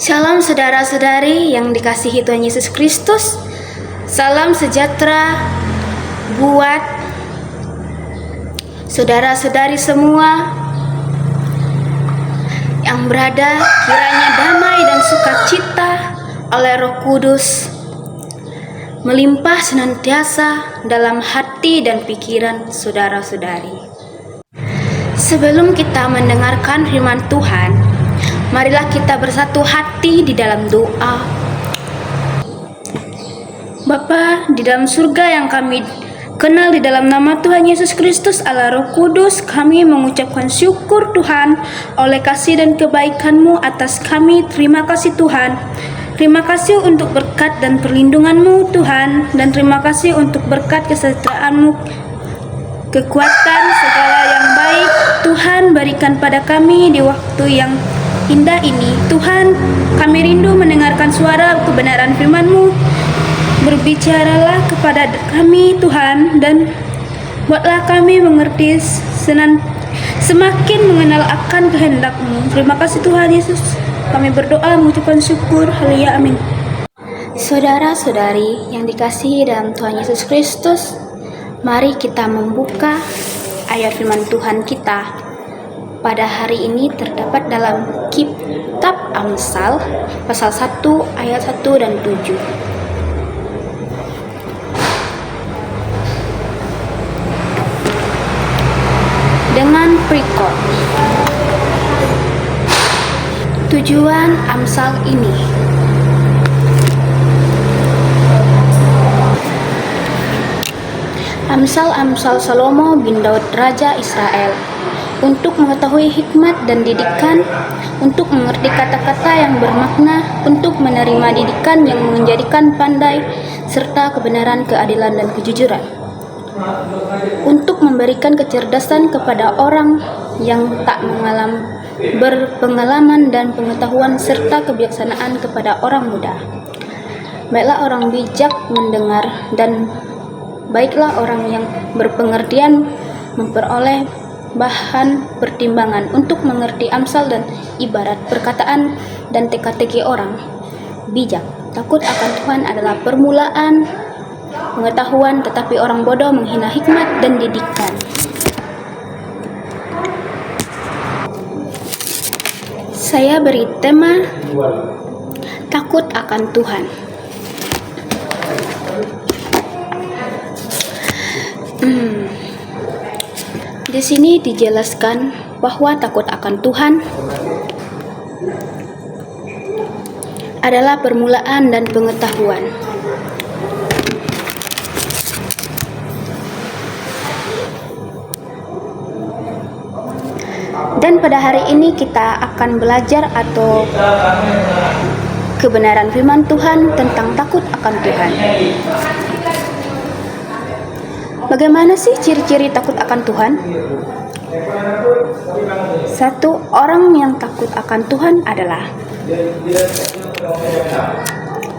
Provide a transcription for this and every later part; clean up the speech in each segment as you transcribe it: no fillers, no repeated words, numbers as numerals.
Shalom saudara-saudari yang dikasihi Tuhan Yesus Kristus. Salam sejahtera buat saudara-saudari semua yang berada, kiranya damai dan sukacita oleh Roh Kudus melimpah senantiasa dalam hati dan pikiran saudara-saudari. Sebelum kita mendengarkan firman Tuhan, marilah kita bersatu hati di dalam doa. Bapa di dalam surga yang kami kenal, di dalam nama Tuhan Yesus Kristus Allah Roh Kudus, kami mengucapkan syukur Tuhan oleh kasih dan kebaikan-Mu atas kami. Terima kasih Tuhan. Terima kasih untuk berkat dan perlindungan-Mu Tuhan, dan terima kasih untuk berkat kesejahteraan-Mu, kekuatan segala yang baik Tuhan berikan pada kami di waktu yang indah ini. Tuhan, kami rindu mendengarkan suara kebenaran firman-Mu. Berbicaralah kepada kami Tuhan, dan buatlah kami mengerti semakin mengenal akan kehendak-Mu. Terima kasih Tuhan Yesus. Kami berdoa mengucapkan syukur. Haleluya, amin. Saudara-saudari yang dikasihi dalam Tuhan Yesus Kristus, mari kita membuka ayat firman Tuhan kita pada hari ini terdapat dalam kitab Amsal pasal 1 ayat 1 dan 7. Dengan perikop tujuan Amsal ini. Amsal Salomo bin Daud Raja Israel, untuk mengetahui hikmat dan didikan, untuk mengerti kata-kata yang bermakna, untuk menerima didikan yang menjadikan pandai, serta kebenaran, keadilan, dan kejujuran, untuk memberikan kecerdasan kepada orang yang tak berpengalaman dan pengetahuan, serta kebijaksanaan kepada orang muda. Baiklah orang bijak mendengar, dan baiklah orang yang berpengertian memperoleh bahan pertimbangan untuk mengerti amsal dan ibarat perkataan dan teka-teki orang bijak. Takut akan Tuhan adalah permulaan pengetahuan, tetapi orang bodoh menghina hikmat dan didikan. Saya beri tema takut akan Tuhan. Di sini dijelaskan bahwa takut akan Tuhan adalah permulaan dan pengetahuan. Dan pada hari ini kita akan belajar atau kebenaran firman Tuhan tentang takut akan Tuhan. Bagaimana sih ciri-ciri takut akan Tuhan? Satu, orang yang takut akan Tuhan adalah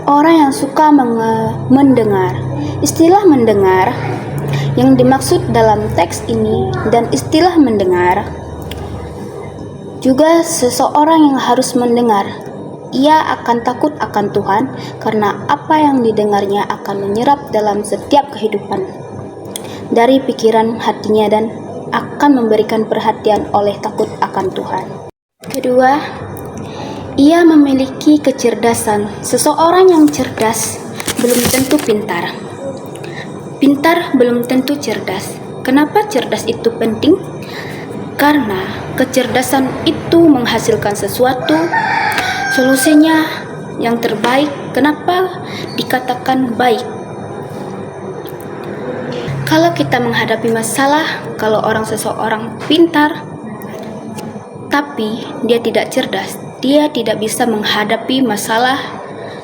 orang yang suka mendengar. Istilah mendengar yang dimaksud dalam teks ini dan istilah mendengar juga seseorang yang harus mendengar. Ia akan takut akan Tuhan karena apa yang didengarnya akan menyerap dalam setiap kehidupan dari pikiran hatinya dan akan memberikan perhatian oleh takut akan Tuhan. Kedua, ia memiliki kecerdasan. Seseorang yang cerdas belum tentu pintar. Pintar belum tentu cerdas. Kenapa cerdas itu penting? Karena kecerdasan itu menghasilkan sesuatu, solusinya yang terbaik. Kenapa dikatakan baik? Kalau kita menghadapi masalah, kalau seseorang pintar tapi dia tidak cerdas, dia tidak bisa menghadapi masalah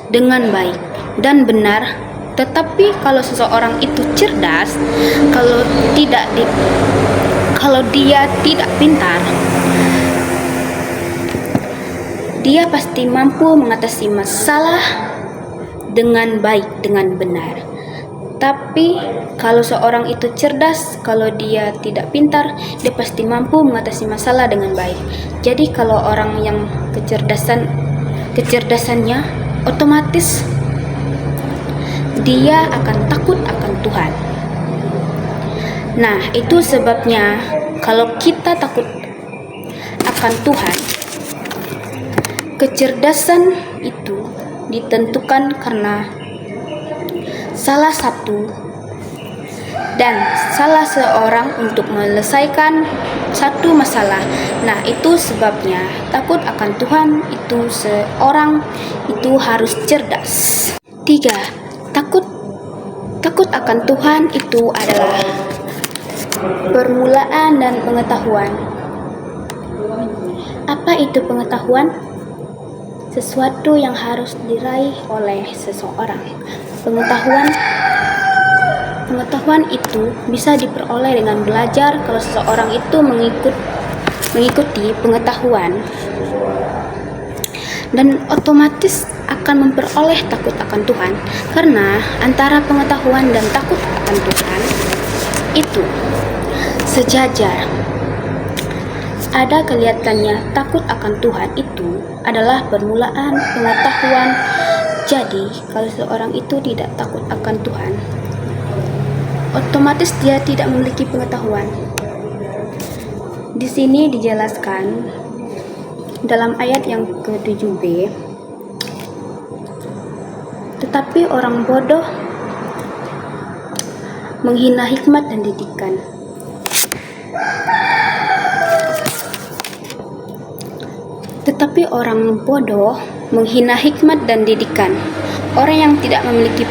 dengan baik dan benar. Tetapi kalau seseorang itu cerdas, kalau dia tidak pintar, dia pasti mampu mengatasi masalah dengan baik, dengan benar. Tapi kalau seorang itu cerdas, kalau dia tidak pintar, dia pasti mampu mengatasi masalah dengan baik. Jadi kalau orang yang kecerdasan kecerdasannya, otomatis dia akan takut akan Tuhan. Nah, itu sebabnya kalau kita takut akan Tuhan, kecerdasan itu ditentukan karena salah seorang untuk menyelesaikan satu masalah. Nah, itu sebabnya takut akan Tuhan itu seorang itu harus cerdas. 3. Takut akan Tuhan itu adalah permulaan dan pengetahuan. Apa itu pengetahuan? Sesuatu yang harus diraih oleh seseorang. Pengetahuan itu bisa diperoleh dengan belajar. Kalau seseorang itu mengikuti pengetahuan, dan otomatis akan memperoleh takut akan Tuhan, karena antara pengetahuan dan takut akan Tuhan itu sejajar. Ada kelihatannya takut akan Tuhan itu adalah permulaan pengetahuan. Jadi kalau seorang itu tidak takut akan Tuhan, otomatis dia tidak memiliki pengetahuan. Di sini dijelaskan dalam ayat yang ke-7b, tetapi orang bodoh menghina hikmat dan didikan. Tetapi orang bodoh menghina hikmat dan didikan. Orang yang tidak memiliki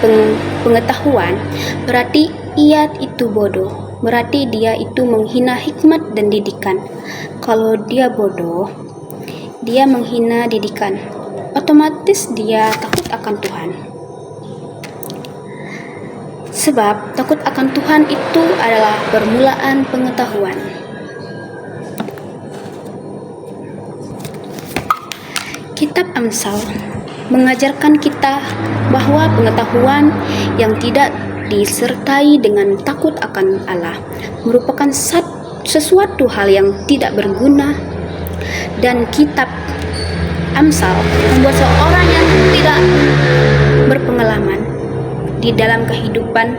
pengetahuan berarti ia itu bodoh. Berarti dia itu menghina hikmat dan didikan. Kalau dia bodoh, dia menghina didikan, otomatis dia takut akan Tuhan. Sebab takut akan Tuhan itu adalah permulaan pengetahuan. Kitab Amsal mengajarkan kita bahwa pengetahuan yang tidak disertai dengan takut akan Allah merupakan sesuatu hal yang tidak berguna, dan kitab Amsal membuat seorang yang tidak berpengalaman di dalam kehidupan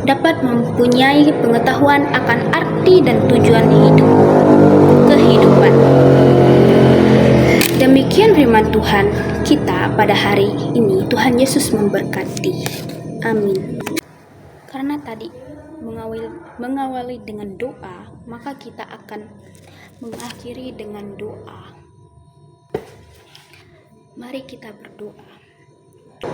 dapat mempunyai pengetahuan akan arti dan tujuan kehidupan. Demikian firman Tuhan kita pada hari ini. Tuhan Yesus memberkati. Amin. Karena tadi mengawali dengan doa, maka kita akan mengakhiri dengan doa. Mari kita berdoa.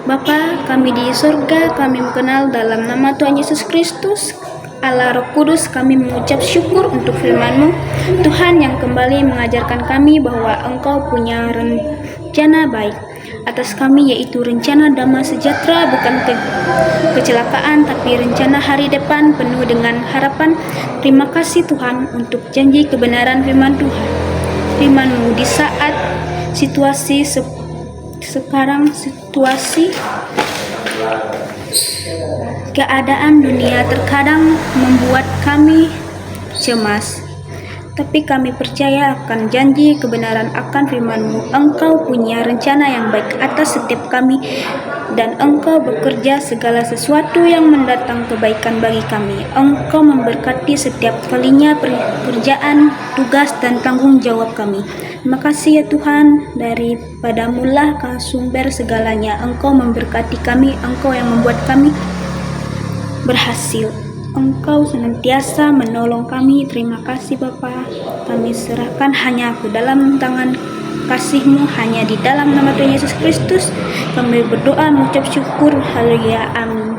Bapa kami di surga, kami mengenal dalam nama Tuhan Yesus Kristus, Allah Roh Kudus, kami mengucap syukur untuk firman-Mu, Tuhan, yang kembali mengajarkan kami bahwa Engkau punya rencana baik atas kami, yaitu rencana damai sejahtera, bukan kecelakaan, tapi rencana hari depan penuh dengan harapan. Terima kasih Tuhan untuk janji kebenaran firman Tuhan. Firman-Mu di saat situasi keadaan dunia terkadang membuat kami cemas, tapi kami percaya akan janji kebenaran akan firman-Mu. Engkau punya rencana yang baik atas setiap kami, dan Engkau bekerja segala sesuatu yang mendatang kebaikan bagi kami. Engkau memberkati setiap kalinya pekerjaan, tugas, dan tanggung jawab kami. Terima kasih ya Tuhan, daripada-Mu lah sumber segalanya. Engkau memberkati kami, Engkau yang membuat kami berhasil. Engkau senantiasa menolong kami. Terima kasih Bapa. Kami serahkan hanya ke dalam tangan kasih-Mu, hanya di dalam nama Tuhan Yesus Kristus kami berdoa mengucap syukur. Haleluya, amin.